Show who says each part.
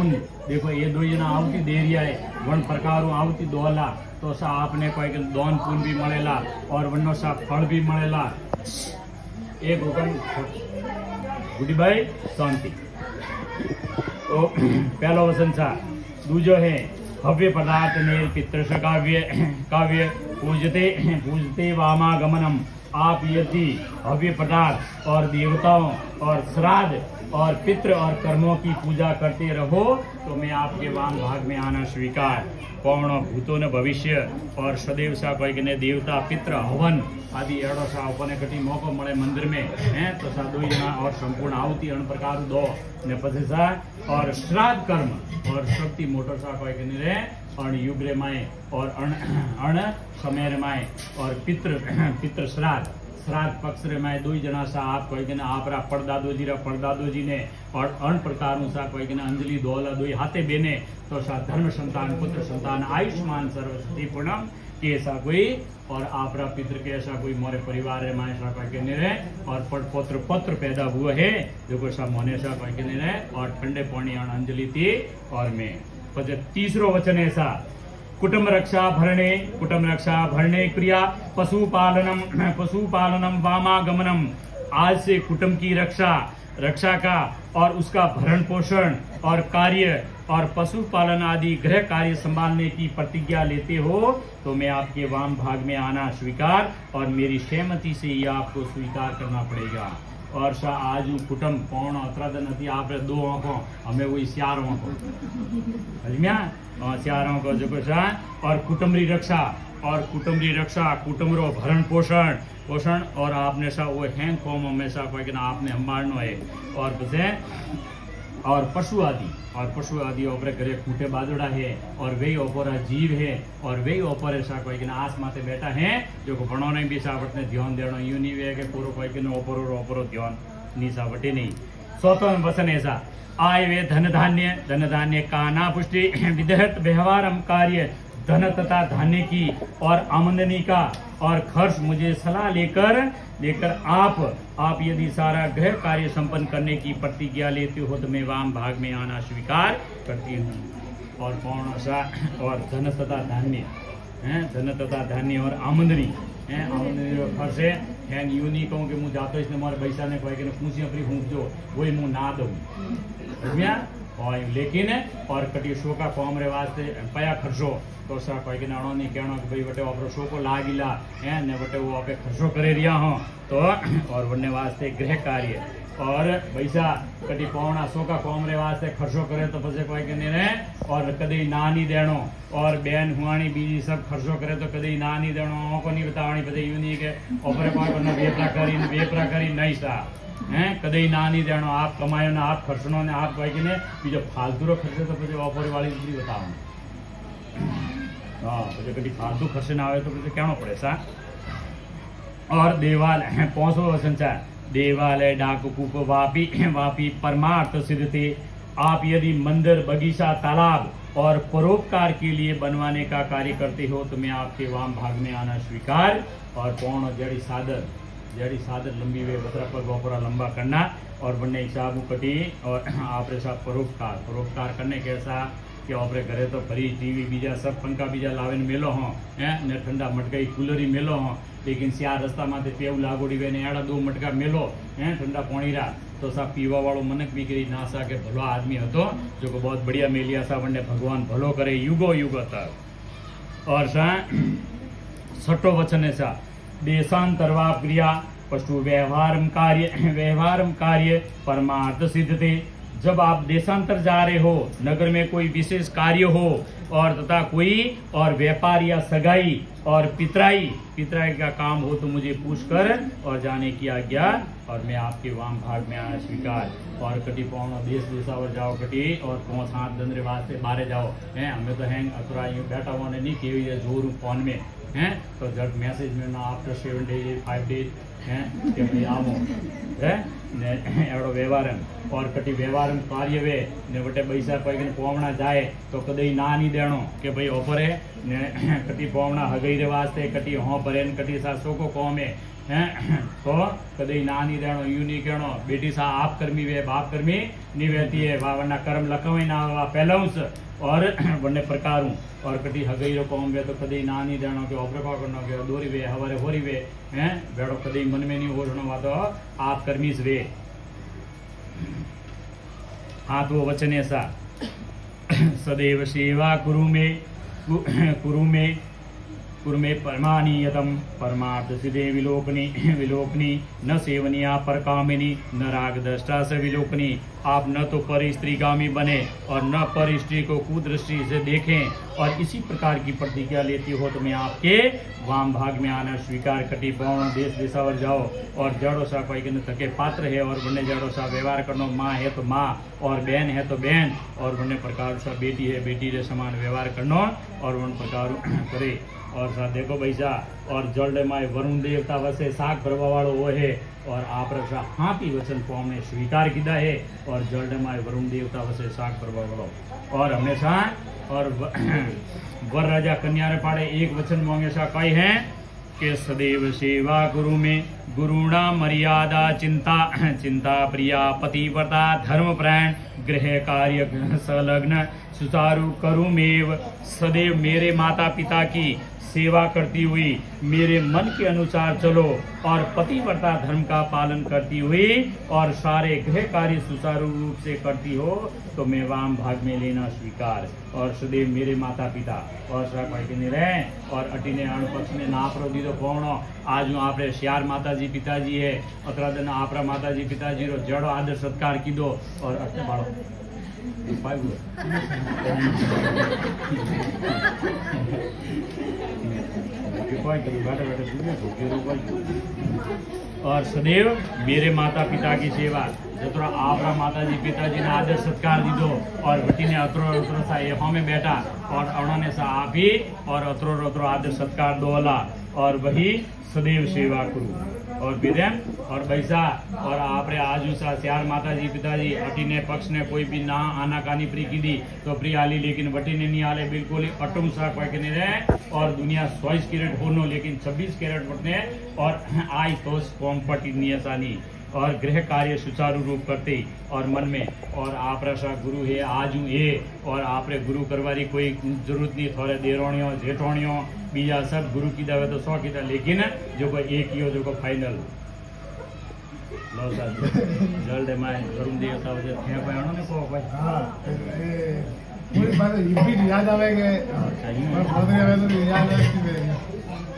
Speaker 1: देखो ये दो जना आवती देरिया है वन प्रकार आवती दोला तो सा आपने कोई दोन पुन भी मळेला और वनो सा फल भी मळेला एक हुकम गुडी भाई शांति तो पहला वचन था दूजो है भव्य पदार्थ ने पितृष काव्य काव्य पूजते पूजते वामागमनम आप यदि भव्य पदार्थ और देवताओं और श्राद्ध और पितृ और कर्मों की पूजा करते रहो तो मैं आपके वाम भाग में आना स्वीकार कौन भूतों ने भविष्य और सदैव सा कोई ने देवता पितृ हवन आदि एड़ो सा अपने कटी मौको मळे मंदिर में हैं तो सा दो जना और संपूर्ण आवती अन प्रकार दो ने पछी सा और श्राद्ध कर्म और शक्ति मोटर सा कोई ने रे अण युग रे माए और अण समय रे माए और पितृ श्राद्ध श्राद्ध पक्ष रे माए दो जना सा आप कोई के आपरा परदादो जी ने और अन प्रकार सा कोई के अंजलि दोला दो हाथे बेने तो सा धर्म संतान पुत्र संतान आयुष्मान सर्वशक्ति पूर्णम के ऐसा कोई और आपरा पितृ के ऐसा कोई मोरे परिवार रे माए सा कोई के निरे और पत्र पैदा हुए है देखो सा मोने सा कोई के निरे और ठंडे पानी अण अंजलि थी और मैं पछे तीसरो वचन ऐसा कुटुंब रक्षा भरणे क्रिया पशुपालनम वामागमनम आज से कुटुंब की रक्षा का और उसका भरण पोषण और कार्य और पशुपालन आदि गृह कार्य संभालने की प्रतिज्ञा लेते हो तो मैं आपके वाम भाग में आना स्वीकार और मेरी सहमति से ये आपको स्वीकार करना पड़ेगा और सा आज कुटुंब कौन अत्रादन थी आप दो आंखों हमें वही 4 आंखों हजमिया 4 आंखों जो सा और कुटुंबरी रक्षा कुटुंबरो भरण पोषण और आपने सा वो हैंग कौम हमेशा कोई ना आपने संभालनो है और बसे और पशु आदि ओपरे घरे खूटे बाजड़ा है और वे ओपरा जीव है और वे ओपर ऐसा कोई के आस माथे बैठा है जो को बनोने भी सावटने ध्यान देनो यू नहीं वे के पूरो कोई के ओपरो ध्यान नी सावटे नहीं स्वतः वचन ऐसा आय वे धन धान्य काना पुष्टि विदहत व्यवहारम कार्य धन तथा धान्य की और आमदनी का और खर्च मुझे सलाह लेकर आप यदि सारा गृह कार्य संपन्न करने की प्रतिज्ञा लेते हो तो मैं वाम भाग में आना स्वीकार करती हूँ और कौन सा और धन तथा धान्य और आमदनी आमदनी खर्च है यूं नहीं कहूँ कि मुझे जातो इसने मारे पैसा ने कोई पूछी अपनी फूंक दो वही मुँह ना दूँ और लेकिन और कटी शो का कॉम रे वास्ते पया खर्चो तो सा कोई के नाणो नहीं कहना कि भाई बटे आपरो शो को लागिला है ने बटे वो आपे खर्चो करे रिया हो तो और वने वास्ते गृह कार्य और पैसा कटी पौना शो का कॉम रे वास्ते खर्चो करे तो पछे कोई के ने और कदी ना नहीं देनो और बेन हुआणी बीजी सब खर्चो करे तो कदी ना नहीं देनो को नहीं बतावणी पछे यूं नहीं के ओपरे कोई बने वेपरा करी नहीं सा हैं कदे ना नहीं देनो आप कमायो ना आप खर्चनो ने आप कोई ने बीजो फालतू खर्चे तो पछे ऑफर वाली भी बताओ हां पछे कदी फालतू खर्च ना आवे तो पछे कहनो पड़े सा और देवाल 500 वचन चा देवालय डाकू को वापी परमार्थ सिद्धते आप यदि मंदिर बगीचा तालाब और परोपकार के लिए बनवाने का कार्य करते हो तो मैं आपके वाम भाग में आना स्वीकार और कौन जड़ी सादर लंबी वे बतरा पर गोपरा लंबा करना और बनने हिसाब कटी और आप ऐसा परोपकार करने कैसा कि आपरे घरे तो भरी टीवी बीजा सब पंखा बीजा लावे मेलो हो हैं ने ठंडा मटका कूलरी मेलो हो लेकिन सियार रस्ता माथे पेव लागोड़ी वे ने एड़ा 2 मटका मेलो हैं ठंडा पानी रा तो सा पीवा वालों मनक भी करी ना सा के भलो आदमी हतो जो को बहुत बढ़िया मेलिया सा वने भगवान भलो करे युगो तक और सा छठो वचन है सा देशांतरवा क्रिया पशु व्यवहारम कार्य परमार्थ सिद्धते जब आप देशांतर जा रहे हो नगर में कोई विशेष कार्य हो और तथा कोई और व्यापार या सगाई और पितराई का काम हो तो मुझे पूछ कर और जाने की आज्ञा और मैं आपके वाम भाग में आना स्वीकार और कटी पौनो देशावर जाओ कटी और 5-7 दिन रे वास्ते बाहर जाओ हैं हमें तो हैंग अतरा यूँ बैठा हुआ नहीं केवी जोर फोन में हैं तो जब मैसेज में ना आफ्टर 7 days 5 days हैं कि भाई आवो है ने एवडो व्यवहारम और कटी व्यवहारम कार्य वे ने बटे पैसा कोई ने पोवणा जाए तो कदई ना नहीं देणो कि भाई ऑफर है ने कटी पोवणा हगई रे वास्ते कटी हो भरे कटी सासो को कोमे हैं तो कदे ना नहीं रहनो यूं नहीं कहनो बेटी सा आप कर्मी वे बाप कर्मी नहीं वहती है वा वरना कर्म लखवे ना वा पहलाऊंस और वन्ने प्रकार हूँ और कटी हगई रो कौम वे तो कदे ना नहीं रहनो के ऑपरे पा करनो के दोरी वे हवारे होरी वे हैं बेड़ो कदे मन में नहीं होनो वा तो आप कर्मी वे हाँ तो वचन ऐसा सदैव सेवा कुरु में परमानीयतम परमार्थ सिद्धे विलोकनी न सेवनिया पर कामिनी न राग दृष्टा से विलोकनी आप न तो पर स्त्रीगामी बने और न पर स्त्री को कुदृष्टि से देखें और इसी प्रकार की प्रतिज्ञा लेती हो तो मैं आपके वाम भाग में आना स्वीकार कटी पौन देश दिशावर जाओ और जड़ो सा कोई के थके पात्र है और बने जड़ो सा व्यवहार करनो माँ है तो माँ और बहन है तो बहन और बने प्रकार सा बेटी है बेटी के समान व्यवहार करनो और उन प्रकार करे और सा देखो भैसा और जल माए वरुण देवता वसे साग भरवा वालों वो है और आप रक्षा हाथी वचन को हमने स्वीकार किया है और जल माए वरुण देवता वसे साग भरवा वालों और हमेशा और वर राजा कन्या रे पाड़े एक वचन मांगे सा कई है कि सदैव सेवा गुरु में गुरुणा मर्यादा चिंता प्रिया पतिव्रता धर्मपरायण गृह कार्य संलग्न सुचारु करुमेव सदैव मेरे माता पिता की सेवा करती हुई मेरे मन के अनुसार चलो और पतिव्रता धर्म का पालन करती हुई और सारे गृह कार्य सुचारू रूप से करती हो तो मैं वाम भाग में लेना स्वीकार और सदैव मेरे माता पिता और रहे और अटीने अण पक्ष ने ना आपरो दीदो पौणो आज हूँ आपरे श्यार माताजी पिताजी है अतरा दिन आपरा माताजी पिताजी रो जड़ो आदर सत्कार कीधो और अटे बाड़ो और सदैव मेरे माता पिता की सेवा जतरो आपरा माताजी पिताजी ने आदर सत्कार दीधो और वटी ने अतरो सा ये में बैठा और उन्होंने सा आप ही और अतरो आदर सत्कार दोला और वही सदैव सेवा करूँ और विदेन और बैसा और आपरे आजू सा श्यार माताजी पिताजी अटी ने पक्ष ने कोई भी ना आना कानी प्री की दी तो प्री आली लेकिन वटी ने नहीं आले बिल्कुल ही अटुम सा कोई के नहीं रहे और दुनिया 24 कैरेट होनो लेकिन 26 कैरेट बटने और आई तो कॉम्पटी नियसानी और गृह कार्य सुचारू रूप करते और मन में और आप रसा गुरु है आज हूँ ये और आपरे गुरु करवारी कोई जरूरत नहीं थोड़े देरोणियों जेठोणियों बीजा सब गुरु की दावे तो 100 की था लेकिन जो को एक ही हो जो को फाइनल लो सा जल्द माए वरुण देवता वजह थे पयाणो ने को भाई हां
Speaker 2: कोई बात ये भी याद आवेगे और बहुत याद आवेगा